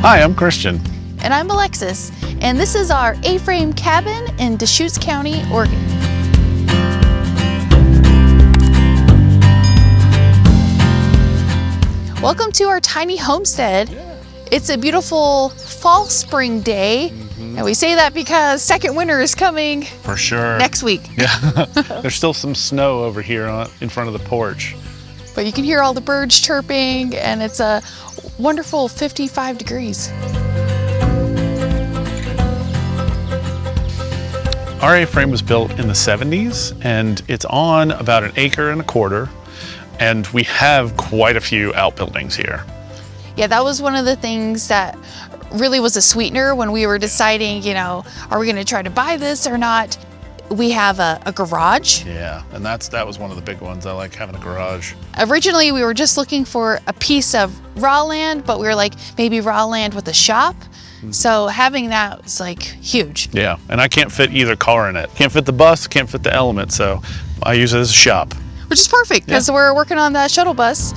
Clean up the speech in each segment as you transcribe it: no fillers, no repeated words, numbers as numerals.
Hi, I'm Christian. And I'm Alexis, and this is our A-frame cabin in Deschutes County, Oregon. Welcome to our tiny homestead. It's a beautiful fall spring day, and we say that because second winter is coming. For sure. Next week. Yeah, there's still some snow over here in front of the porch. But you can hear all the birds chirping, and it's a wonderful 55 degrees. Our A-frame was built in the 70s, and it's on about 1.25 acres, and we have quite a few outbuildings here. Yeah, that was one of the things that really was a sweetener when we were deciding, you know, are we going to try to buy this or not? We have a garage. Yeah, and that was one of the big ones. I like having a garage. Originally, we were just looking for a piece of raw land, but we were like, maybe raw land with a shop. So having that was like huge. Yeah, and I can't fit either car in it. Can't fit the bus, can't fit the Element, so I use it as a shop. Which is perfect because we're working on that shuttle bus.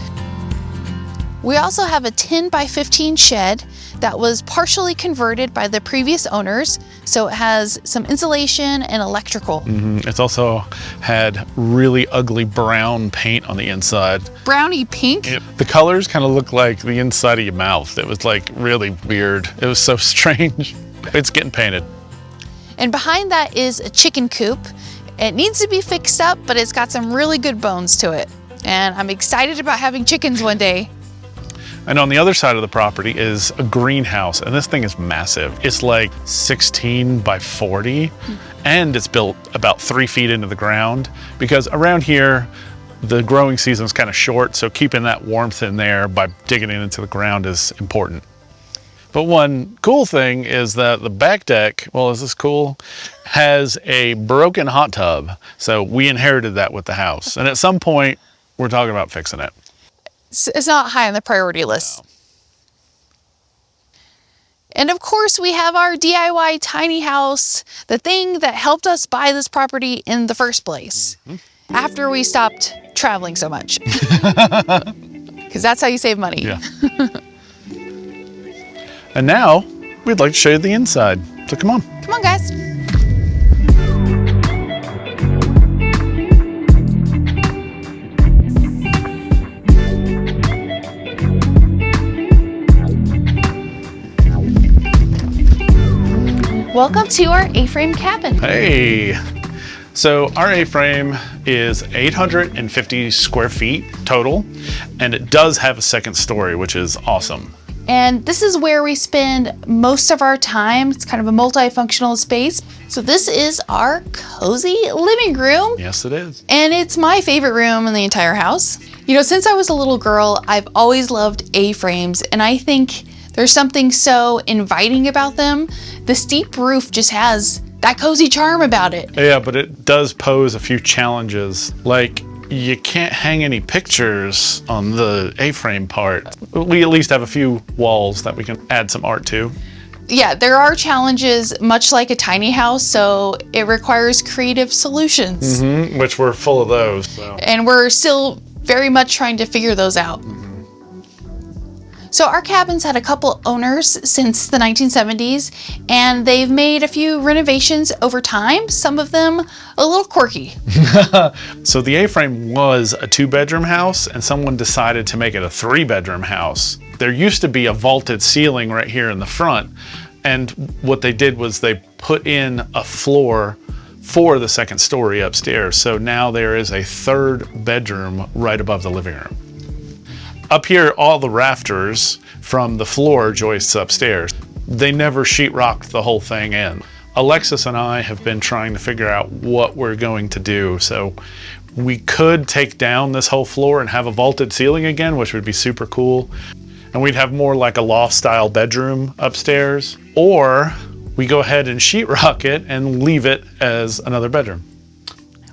We also have a 10 by 15 shed that was partially converted by the previous owners. So it has some insulation and electrical. It's also had really ugly brown paint on the inside. Brownie pink? The colors kind of look like the inside of your mouth. It was like really weird. It was so strange. It's getting painted. And behind that is a chicken coop. It needs to be fixed up, but it's got some really good bones to it. And I'm excited about having chickens one day. And on the other side of the property is a greenhouse, and this thing is massive. It's like 16 by 40, and it's built about 3 feet into the ground, because around here, the growing season is kind of short, so keeping that warmth in there by digging it into the ground is important. But one cool thing is that the back deck, well, is this cool, has a broken hot tub. So we inherited that with the house. And at some point, we're talking about fixing it. It's not high on the priority list. No. And of course, we have our DIY tiny house, the thing that helped us buy this property in the first place, after we stopped traveling so much. Because that's how you save money. Yeah. And now, we'd like to show you the inside. So come on. Come on, guys. Welcome to our A-frame cabin. Hey. So our A-frame is 850 square feet total, and it does have a second story, which is awesome. And this is where we spend most of our time. It's kind of a multifunctional space. So this is our cozy living room. Yes, it is. And it's my favorite room in the entire house. You know, since I was a little girl, I've always loved A-frames, and I think there's something so inviting about them. The steep roof just has that cozy charm about it. Yeah, but it does pose a few challenges. Like, you can't hang any pictures on the A-frame part. We at least have a few walls that we can add some art to. Yeah, there are challenges, much like a tiny house, so it requires creative solutions. Which we're full of those. So. And we're still very much trying to figure those out. So our cabin's had a couple owners since the 1970s, and they've made a few renovations over time, some of them a little quirky. So the A-frame was a 2-bedroom house, and someone decided to make it a 3-bedroom house. There used to be a vaulted ceiling right here in the front, and what they did was they put in a floor for the second story upstairs. So now there is a 3rd bedroom right above the living room. Up here, all the rafters from the floor joists upstairs. They never sheetrocked the whole thing in. Alexis and I have been trying to figure out what we're going to do. So we could take down this whole floor and have a vaulted ceiling again, which would be super cool. And we'd have more like a loft style bedroom upstairs. Or we go ahead and sheetrock it and leave it as another bedroom.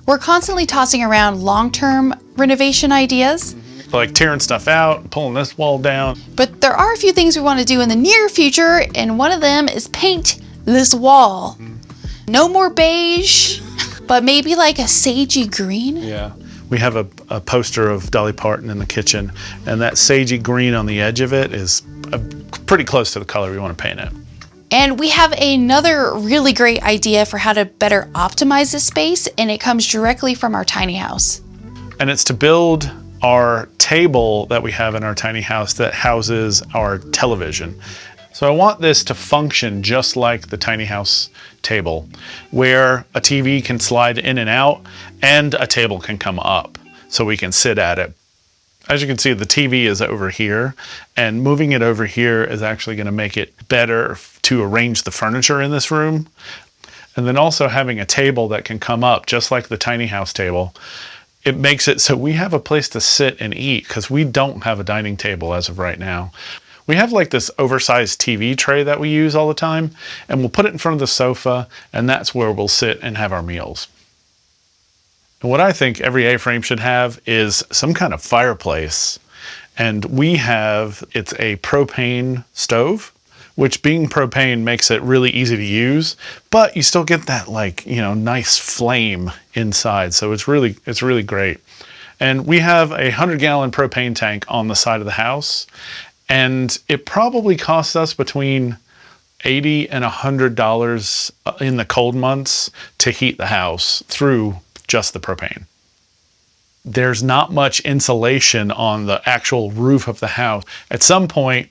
We're constantly tossing around long-term renovation ideas. Like tearing stuff out, pulling this wall down. But there are a few things we want to do in the near future, and one of them is paint this wall. No more beige, but maybe like a sagey green. Yeah. We have a poster of Dolly Parton in the kitchen, and that sagey green on the edge of it is pretty close to the color we want to paint it. And we have another really great idea for how to better optimize this space, and it comes directly from our tiny house. And it's to build our table that we have in our tiny house that houses our television. So I want this to function just like the tiny house table, where a TV can slide in and out and a table can come up so we can sit at it. As you can see, the TV is over here, and moving it over here is actually going to make it better to arrange the furniture in this room. And then also having a table that can come up just like the tiny house table, it makes it so we have a place to sit and eat, because we don't have a dining table as of right now. We have like this oversized TV tray that we use all the time, and we'll put it in front of the sofa, and that's where we'll sit and have our meals. And what I think every A-frame should have is some kind of fireplace. And we have, it's a propane stove, which being propane makes it really easy to use, but you still get that nice flame inside. So it's really great. And we have a 100-gallon propane tank on the side of the house. And it probably costs us between $80 and $100 in the cold months to heat the house through just the propane. There's not much insulation on the actual roof of the house. At some point,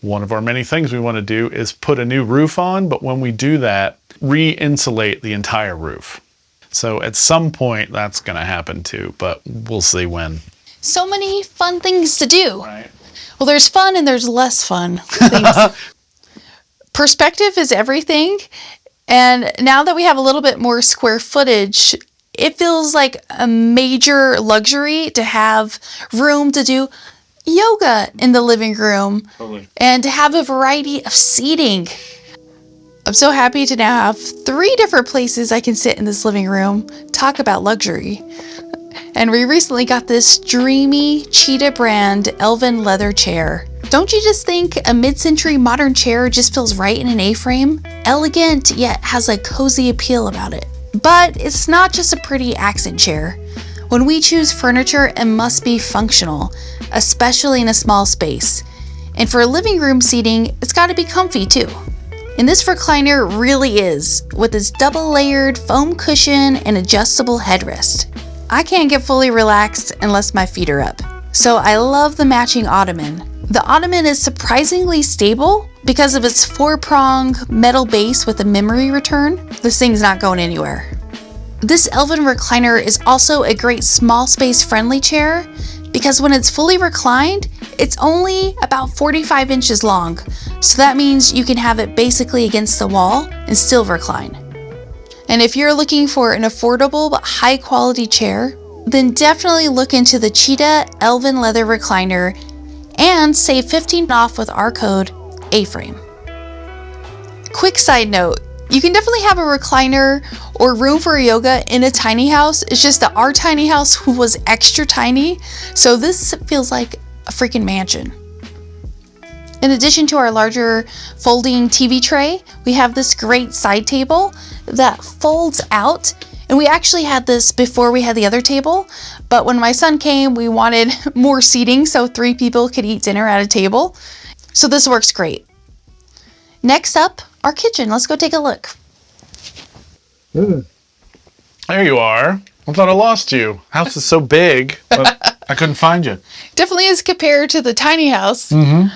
one of our many things we want to do is put a new roof on, but when we do that, re-insulate the entire roof. So at some point that's going to happen too, but we'll see when. So many fun things to do. Right. Well, there's fun and there's less fun things. Perspective is everything. And now that we have a little bit more square footage, it feels like a major luxury to have room to do yoga in the living room. Totally. And to have a variety of seating. I'm so happy to now have 3 different places I can sit in this living room. Talk about luxury. And we recently got this dreamy cheetah brand elven leather chair. Don't you just think a mid-century modern chair just feels right in an A-frame? Elegant, yet has a cozy appeal about it. But it's not just a pretty accent chair. When we choose furniture, it must be functional, especially in a small space. And for living room seating, it's got to be comfy too. And this recliner really is, with its double-layered foam cushion and adjustable headrest. I can't get fully relaxed unless my feet are up. So I love the matching ottoman. The ottoman is surprisingly stable because of its 4-prong metal base with a memory return. This thing's not going anywhere. This elven recliner is also a great small space friendly chair because when it's fully reclined, it's only about 45 inches long. So that means you can have it basically against the wall and still recline. And if you're looking for an affordable but high quality chair, then definitely look into the Cheetah Elven Leather Recliner and save 15% off with our code AFrame. Quick side note, you can definitely have a recliner or room for yoga in a tiny house. It's just that our tiny house was extra tiny, so this feels like a freaking mansion. In addition to our larger folding TV tray, we have this great side table that folds out. And we actually had this before we had the other table, but when my son came, we wanted more seating so 3 people could eat dinner at a table. So this works great. Next up, our kitchen. Let's go take a look. There you are. I thought I lost you. House is so big, but I couldn't find you. Definitely is compared to the tiny house. Mm-hmm.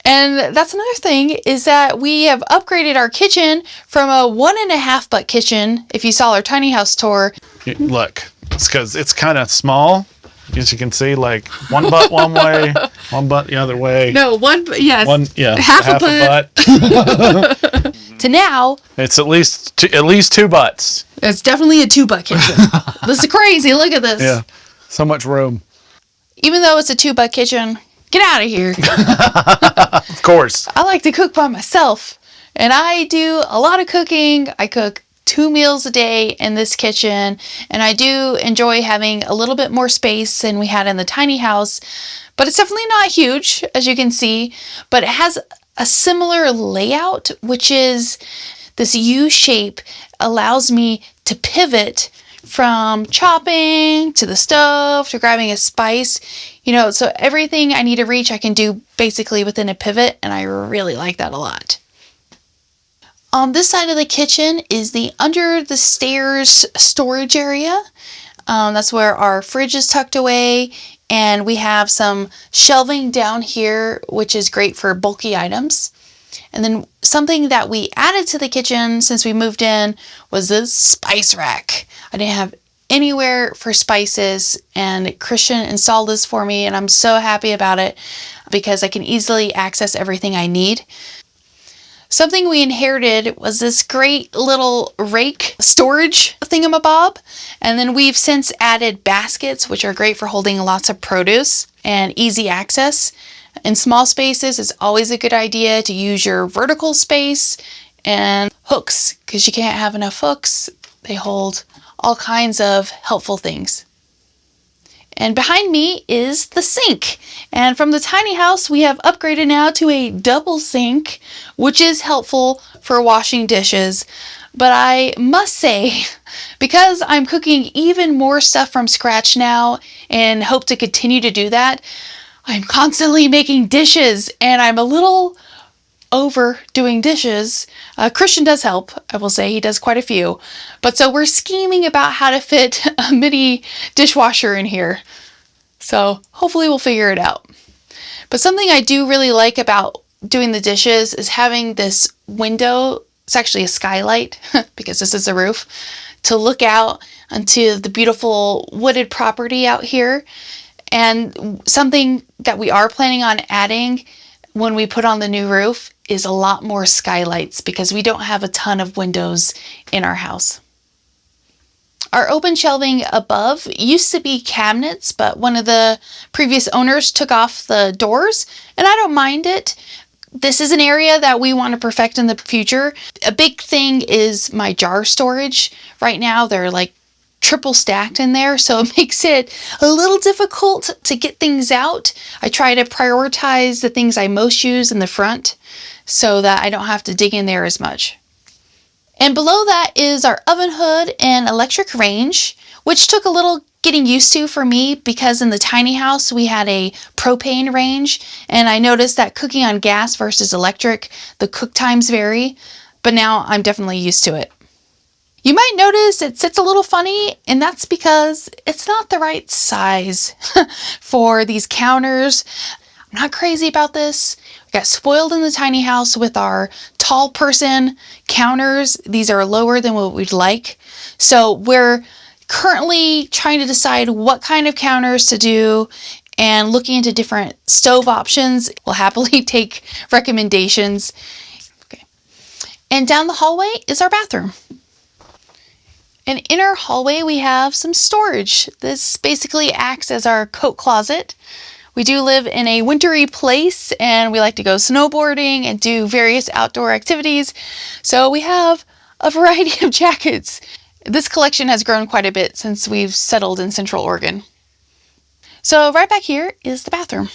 And that's another thing is that we have upgraded our kitchen from a 1.5 butt kitchen. If you saw our tiny house tour. Look, it's because it's kind of small. As you can see, like 1 butt one way, 1 butt the other way. No, half a butt. To now, it's at least 2 butts. It's definitely a 2 butt kitchen. This is crazy. Look at this. Yeah, so much room. Even though it's a 2 butt kitchen, get out of here. Of course. I like to cook by myself, and I do a lot of cooking. I cook 2 meals a day in this kitchen, and I do enjoy having a little bit more space than we had in the tiny house, but it's definitely not huge, as you can see, but it has a similar layout, which is this U shape allows me to pivot from chopping to the stove to grabbing a spice, so everything I need to reach, I can do basically within a pivot, and I really like that a lot. On this side of the kitchen is the under the stairs storage area. That's where our fridge is tucked away, and we have some shelving down here, which is great for bulky items. And then something that we added to the kitchen since we moved in was this spice rack. I didn't have anywhere for spices, and Christian installed this for me, and I'm so happy about it because I can easily access everything I need. Something we inherited was this great little rake storage thingamabob, and then we've since added baskets, which are great for holding lots of produce and easy access. In small spaces, it's always a good idea to use your vertical space and hooks, because you can't have enough hooks. They hold all kinds of helpful things. And behind me is the sink. And from the tiny house, we have upgraded now to a double sink, which is helpful for washing dishes. But I must say, because I'm cooking even more stuff from scratch now and hope to continue to do that, I'm constantly making dishes, and I'm a little over doing dishes. Christian does help, I will say. He does quite a few. But so we're scheming about how to fit a mini dishwasher in here. So hopefully we'll figure it out. But something I do really like about doing the dishes is having this window. It's actually a skylight because this is a roof, to look out onto the beautiful wooded property out here. And something that we are planning on adding when we put on the new roof is a lot more skylights, because we don't have a ton of windows in our house. Our open shelving above used to be cabinets, but one of the previous owners took off the doors, and I don't mind it. This is an area that we want to perfect in the future. A big thing is my jar storage. Right now they're like triple stacked in there, so it makes it a little difficult to get things out. I try to prioritize the things I most use in the front so that I don't have to dig in there as much. And below that is our oven hood and electric range, which took a little getting used to for me, because in the tiny house we had a propane range, and I noticed that cooking on gas versus electric, the cook times vary, but now I'm definitely used to it. You might notice it sits a little funny, and that's because it's not the right size for these counters. I'm not crazy about this. We got spoiled in the tiny house with our tall person counters. These are lower than what we'd like. So we're currently trying to decide what kind of counters to do and looking into different stove options. We'll happily take recommendations. Okay. And down the hallway is our bathroom. And in our hallway, we have some storage. This basically acts as our coat closet. We do live in a wintry place, and we like to go snowboarding and do various outdoor activities. So we have a variety of jackets. This collection has grown quite a bit since we've settled in Central Oregon. So right back here is the bathroom.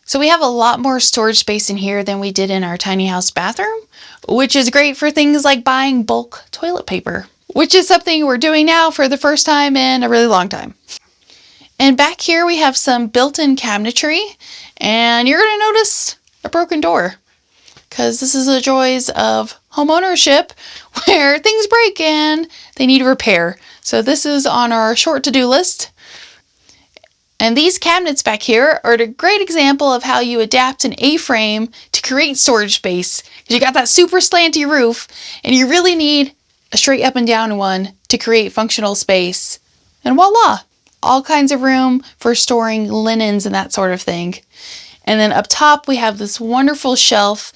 So we have a lot more storage space in here than we did in our tiny house bathroom, which is great for things like buying bulk toilet paper, which is something we're doing now for the first time in a really long time. And back here we have some built-in cabinetry, and you're going to notice a broken door, because this is the joys of home ownership, where things break and they need repair. So this is on our short to-do list. And these cabinets back here are a great example of how you adapt an A-frame to create storage space. You got that super slanty roof, and you really need a straight up and down one to create functional space. And voila, all kinds of room for storing linens and that sort of thing. And then up top we have this wonderful shelf,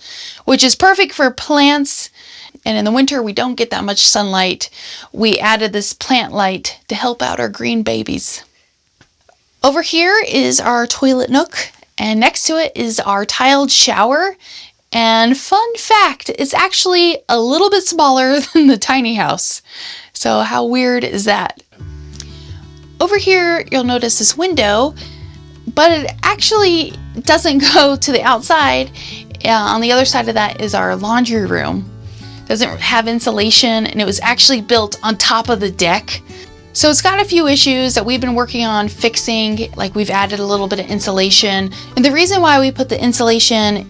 which is perfect for plants. And in the winter we don't get that much sunlight. We added this plant light to help out our green babies. Over here is our toilet nook, and next to it is our tiled shower. And fun fact, it's actually a little bit smaller than the tiny house. So how weird is that? Over here, you'll notice this window, but it actually doesn't go to the outside. On the other side of that is our laundry room. It doesn't have insulation, and it was actually built on top of the deck. So it's got a few issues that we've been working on fixing, like we've added a little bit of insulation. And the reason why we put the insulation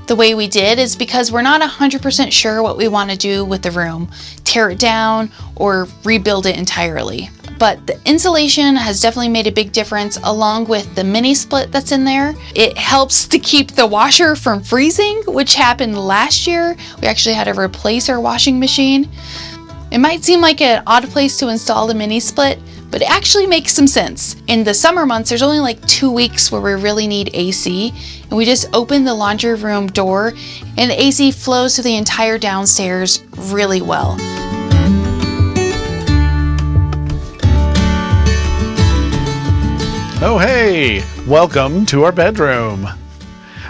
the way we did is because we're not 100% sure what we want to do with the room. Tear it down or rebuild it entirely. But the insulation has definitely made a big difference, along with the mini split that's in there. It helps to keep the washer from freezing, which happened last year. We actually had to replace our washing machine. It might seem like an odd place to install the mini split, but it actually makes some sense. In the summer months, there's only like 2 weeks where we really need AC, and we just open the laundry room door and the AC flows to the entire downstairs really well. Oh hey, welcome to our bedroom.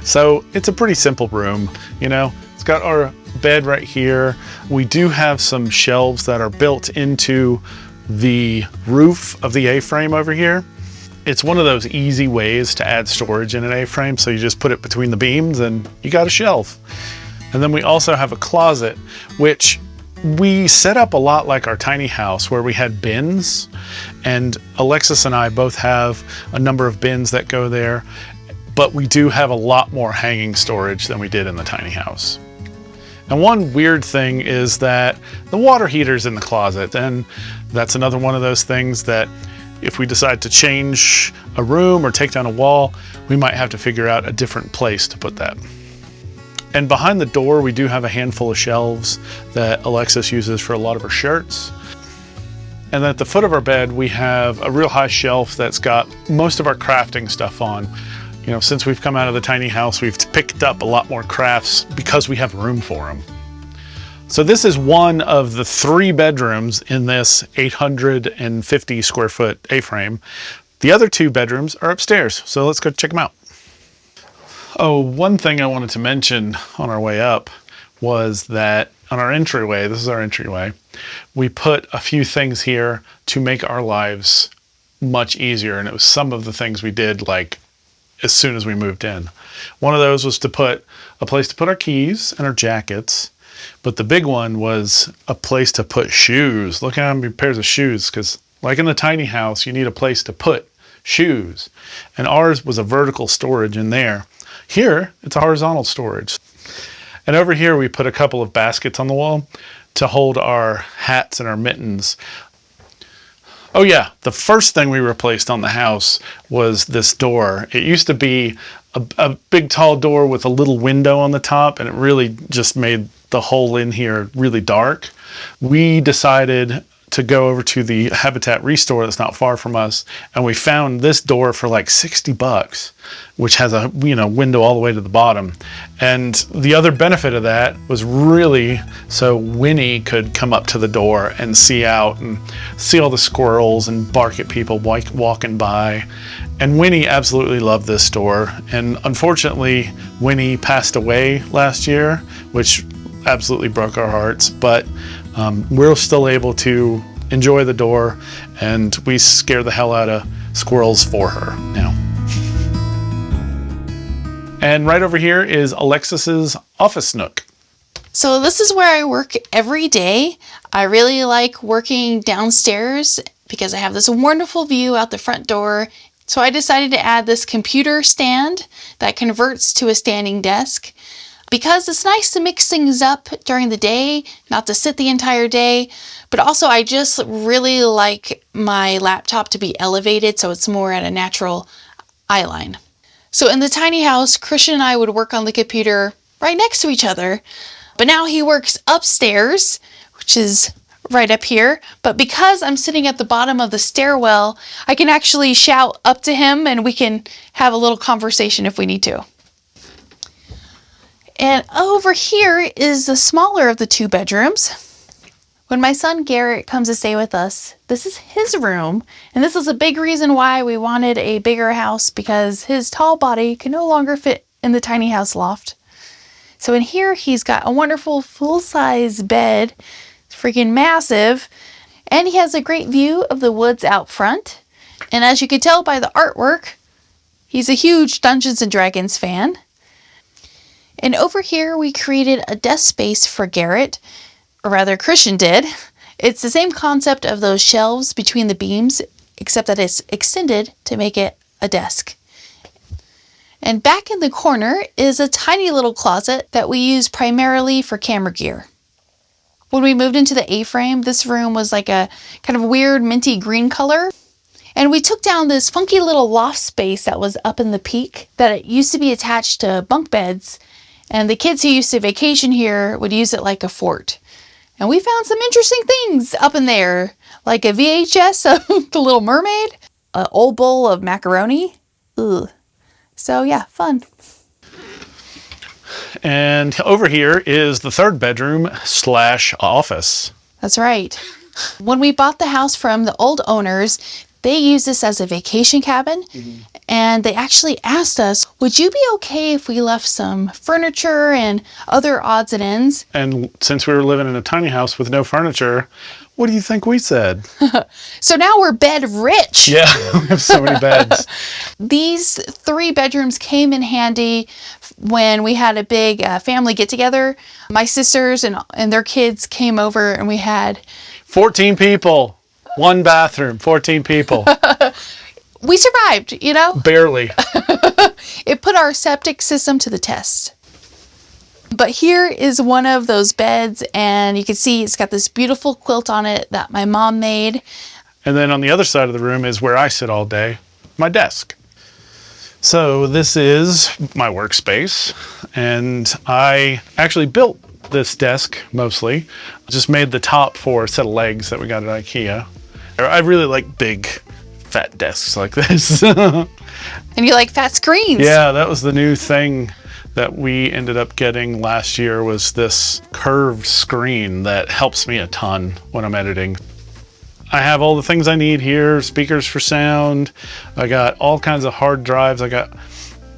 So it's a pretty simple room, you know. It's got our bed right here. We do have some shelves that are built into the roof of the A-frame over here. It's one of those easy ways to add storage in an A-frame, so you just put it between the beams and you got a shelf. And then we also have a closet, which we set up a lot like our tiny house, where we had bins, and Alexis and I both have a number of bins that go there, but we do have a lot more hanging storage than we did in the tiny house. And one weird thing is that the water heater's in the closet, and that's another one of those things that if we decide to change a room or take down a wall, we might have to figure out a different place to put that. And behind the door, we do have a handful of shelves that Alexis uses for a lot of her shirts. And at the foot of our bed, we have a real high shelf that's got most of our crafting stuff on. You know, since we've come out of the tiny house, we've picked up a lot more crafts because we have room for them. So this is one of the 3 bedrooms in this 850 square foot A-frame. The other 2 bedrooms are upstairs, so let's go check them out. Oh, one thing I wanted to mention on our way up was that on our entryway, this is our entryway, we put a few things here to make our lives much easier, and it was some of the things we did like as soon as we moved in. One of those was to put a place to put our keys and our jackets, but the big one was a place to put shoes. Look at how many pairs of shoes, because like in the tiny house, you need a place to put shoes, and ours was a vertical storage in there. Here, it's a horizontal storage. And over here, we put a couple of baskets on the wall to hold our hats and our mittens. Oh yeah, the first thing we replaced on the house was this door. It used to be a big tall door with a little window on the top, and it really just made the hole in here really dark. We decided to go over to the Habitat Restore that's not far from us, and we found this door for like $60, which has a window all the way to the bottom. And the other benefit of that was really so Winnie could come up to the door and see out and see all the squirrels and bark at people walking by. And Winnie absolutely loved this door, and unfortunately Winnie passed away last year, which absolutely broke our hearts, but we're still able to enjoy the door, and we scare the hell out of squirrels for her now. And right over here is Alexis's office nook. So this is where I work every day. I really like working downstairs because I have this wonderful view out the front door. So I decided to add this computer stand that converts to a standing desk, because it's nice to mix things up during the day, not to sit the entire day, but also I just really like my laptop to be elevated so it's more at a natural eye line. So in the tiny house, Christian and I would work on the computer right next to each other, but now he works upstairs, which is right up here. But because I'm sitting at the bottom of the stairwell, I can actually shout up to him and we can have a little conversation if we need to. And over here is the smaller of the 2 bedrooms. When my son Garrett comes to stay with us, this is his room. And this is a big reason why we wanted a bigger house, because his tall body can no longer fit in the tiny house loft. So in here, he's got a wonderful full-size bed. It's freaking massive. And he has a great view of the woods out front. And as you can tell by the artwork, he's a huge Dungeons and Dragons fan. And over here, we created a desk space for Garrett, or rather Christian did, It's the same concept of those shelves between the beams, except that it's extended to make it a desk. And back in the corner is a tiny little closet that we use primarily for camera gear. When we moved into the A-frame, this room was like a kind of weird minty green color. And we took down this funky little loft space that was up in the peak that it used to be attached to bunk beds. And the kids who used to vacation here would use it like a fort. And we found some interesting things up in there, like a VHS of The Little Mermaid, an old bowl of macaroni. Ugh. So yeah, fun. And over here is the third bedroom / office. That's right. When we bought the house from the old owners, they used this as a vacation cabin. And they actually asked us, would you be okay if we left some furniture and other odds and ends? And since we were living in a tiny house with no furniture, what do you think we said? So now we're bed rich. Yeah, we have so many beds. These 3 bedrooms came in handy when we had a big family get together. My sisters and their kids came over and we had 14 people. 1 bathroom, 14 people. We survived, you know? Barely. It put our septic system to the test. But here is one of those beds, and you can see it's got this beautiful quilt on it that my mom made. And then on the other side of the room is where I sit all day, my desk. So this is my workspace, and I actually built this desk mostly. Just made the top for a set of legs that we got at IKEA. I really like big, fat desks like this. And you like fat screens. Yeah, that was the new thing that we ended up getting last year, was this curved screen that helps me a ton when I'm editing. I have all the things I need here, speakers for sound. I got all kinds of hard drives. I got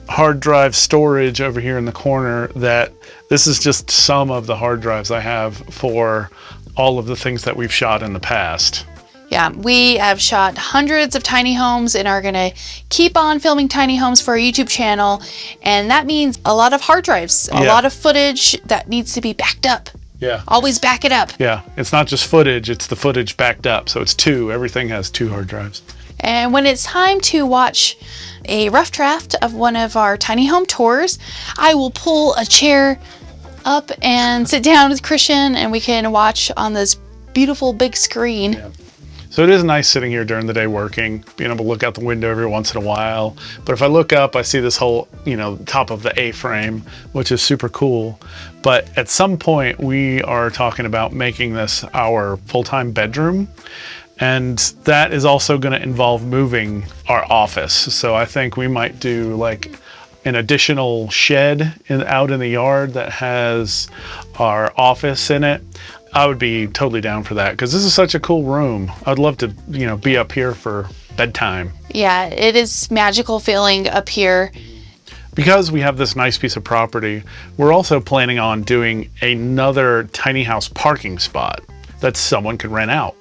hard drive storage over here in the corner. That this is just some of the hard drives I have for all of the things that we've shot in the past. Yeah, we have shot hundreds of tiny homes and are gonna keep on filming tiny homes for our YouTube channel. And that means a lot of hard drives, a lot of footage that needs to be backed up. Yeah. Always back it up. Yeah, it's not just footage, it's the footage backed up. So it's 2, everything has 2 hard drives. And when it's time to watch a rough draft of one of our tiny home tours, I will pull a chair up and sit down with Christian and we can watch on this beautiful big screen. Yeah. So it is nice sitting here during the day working, being able to look out the window every once in a while. But if I look up, I see this whole, top of the A-frame, which is super cool. But at some point, we are talking about making this our full-time bedroom. And that is also going to involve moving our office. So I think we might do like an additional shed out in the yard that has our office in it. I would be totally down for that because this is such a cool room. I'd love to, be up here for bedtime. Yeah, it is magical feeling up here. Because we have this nice piece of property, we're also planning on doing another tiny house parking spot that someone could rent out.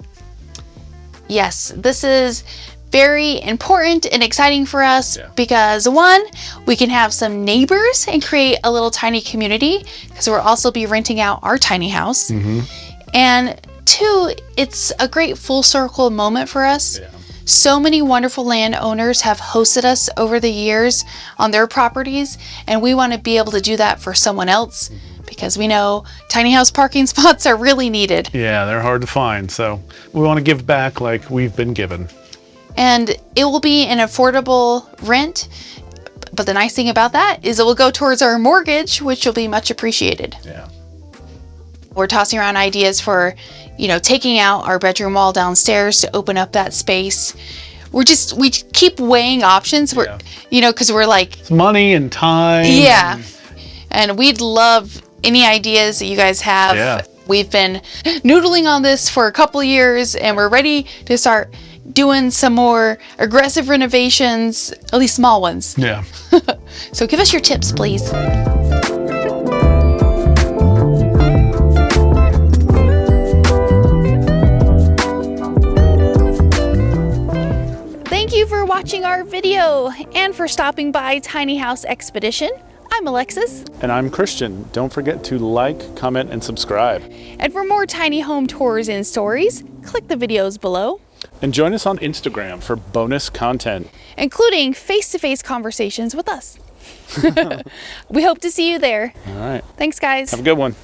Yes, this is very important and exciting for us because 1, we can have some neighbors and create a little tiny community because we'll also be renting out our tiny house. And 2, it's a great full circle moment for us. So many wonderful landowners have hosted us over the years on their properties, and we want to be able to do that for someone else because we know tiny house parking spots are really needed. Yeah, they're hard to find, so we want to give back like we've been given. And it will be an affordable rent, but the nice thing about that is it will go towards our mortgage, which will be much appreciated. Yeah. We're tossing around ideas for, taking out our bedroom wall downstairs to open up that space. We keep weighing options. Because we're like, it's money and time. Yeah. And we'd love any ideas that you guys have. Yeah. We've been noodling on this for a couple years and we're ready to start doing some more aggressive renovations, at least small ones. Yeah. So give us your tips, please. Thank you for watching our video and for stopping by Tiny House Expedition. I'm Alexis. And I'm Christian. Don't forget to like, comment, and subscribe. And for more tiny home tours and stories, click the videos below. And join us on Instagram for bonus content, including face-to-face conversations with us. We hope to see you there. All right. Thanks, guys. Have a good one.